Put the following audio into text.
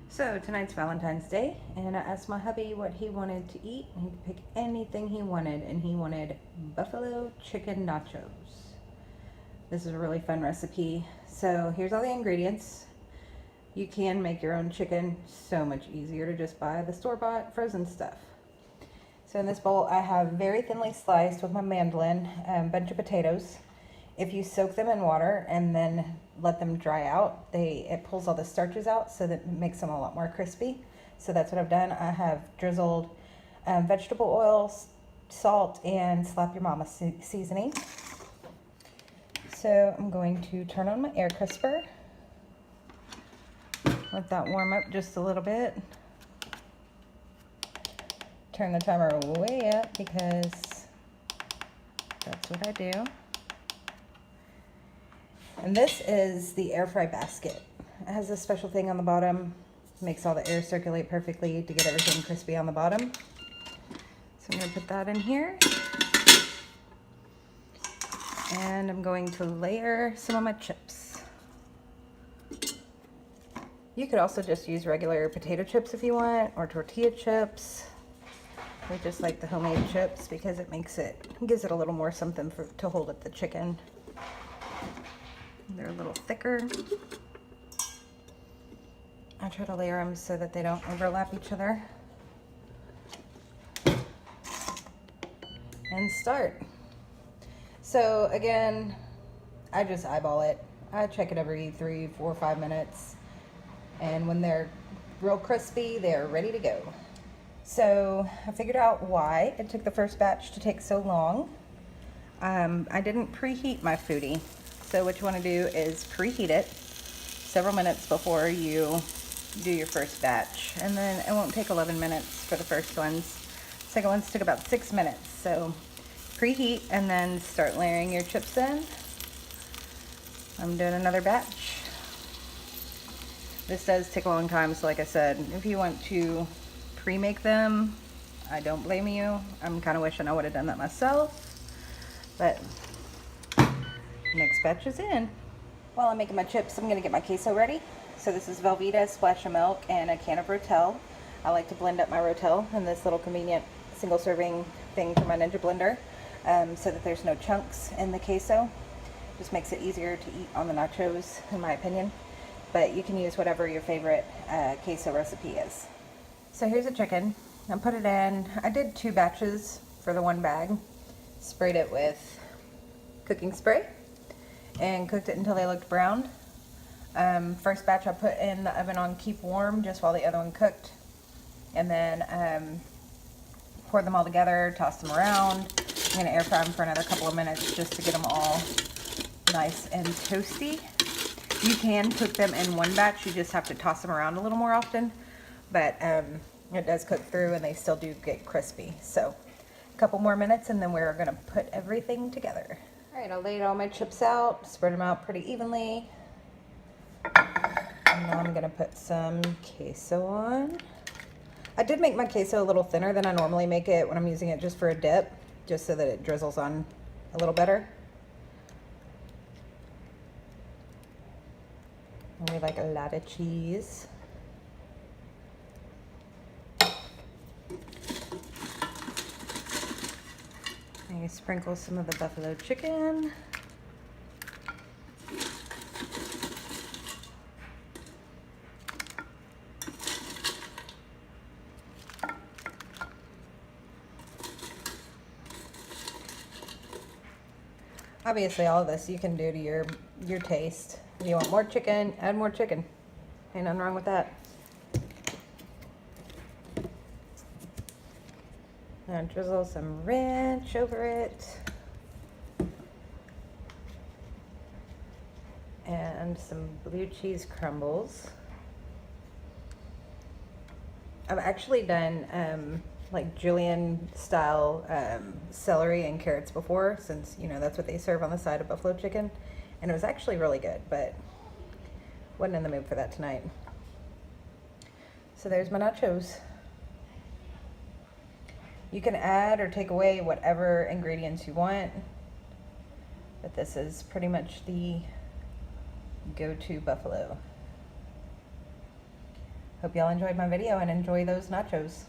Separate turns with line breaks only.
So tonight's Valentine's Day, and I asked my hubby what he wanted to eat, and he could pick anything he wanted, and he wanted buffalo chicken nachos. This is a really fun recipe. So here's all the ingredients. You can make your own chicken, so much easier to just buy the store-bought frozen stuff. So in this bowl, I have very thinly sliced with my mandolin a bunch of potatoes. If you soak them in water and then let them dry out, it pulls all the starches out, so that it makes them a lot more crispy. So that's what I've done. I have drizzled vegetable oil, salt, and Slap Your Mama seasoning. So I'm going to turn on my air crisper. Let that warm up just a little bit. Turn the timer way up because that's what I do. And this is the air fry basket. It has this special thing on the bottom, makes all the air circulate perfectly to get everything crispy on the bottom. So I'm going to put that in here. And I'm going to layer some of my chips. You could also just use regular potato chips if you want, or tortilla chips. I just like the homemade chips because it gives it a little more something to hold up the chicken. They're a little thicker. I try to layer them so that they don't overlap each other. And start. So again, I just eyeball it. I check it every 3, 4, 5 minutes. And when they're real crispy, they're ready to go. So I figured out why it took the first batch to take so long. I didn't preheat my foodie. So what you want to do is preheat it several minutes before you do your first batch. And then it won't take 11 minutes for the first ones. Second ones took about 6 minutes. So preheat and then start layering your chips in. I'm doing another batch. This does take a long time, so like I said, if you want to pre-make them, I don't blame you. I'm kind of wishing I would have done that myself, but next batch is in. While I'm making my chips, I'm going to get my queso ready. So this is Velveeta, splash of milk, and a can of Rotel. I like to blend up my Rotel in this little convenient single serving thing from my Ninja blender, so that there's no chunks in the queso. Just makes it easier to eat on the nachos, in my opinion. But you can use whatever your favorite queso recipe is. So here's a chicken. I put it in. I did 2 batches for the 1 bag. Sprayed it with cooking spray and cooked it until they looked brown. First batch I put in the oven on keep warm just while the other one cooked. And then poured them all together, tossed them around. I'm going to air fry them for another couple of minutes just to get them all nice and toasty. You can cook them in 1 batch, you just have to toss them around a little more often, but it does cook through and they still do get crispy. So a couple more minutes and then we're going to put everything together. Alright, I laid all my chips out, spread them out pretty evenly. And now I'm going to put some queso on. I did make my queso a little thinner than I normally make it when I'm using it just for a dip, just so that it drizzles on a little better. And we like a lot of cheese. And you sprinkle some of the buffalo chicken. Obviously all of this you can do to your taste. If you want more chicken, add more chicken. Ain't nothing wrong with that. And drizzle some ranch over it. And some blue cheese crumbles. I've actually done like julienne style celery and carrots before, since that's what they serve on the side of buffalo chicken, and it was actually really good, but wasn't in the mood for that tonight. So there's my nachos. You can add or take away whatever ingredients you want, but this is pretty much the go-to buffalo. Hope y'all enjoyed my video and enjoy those nachos.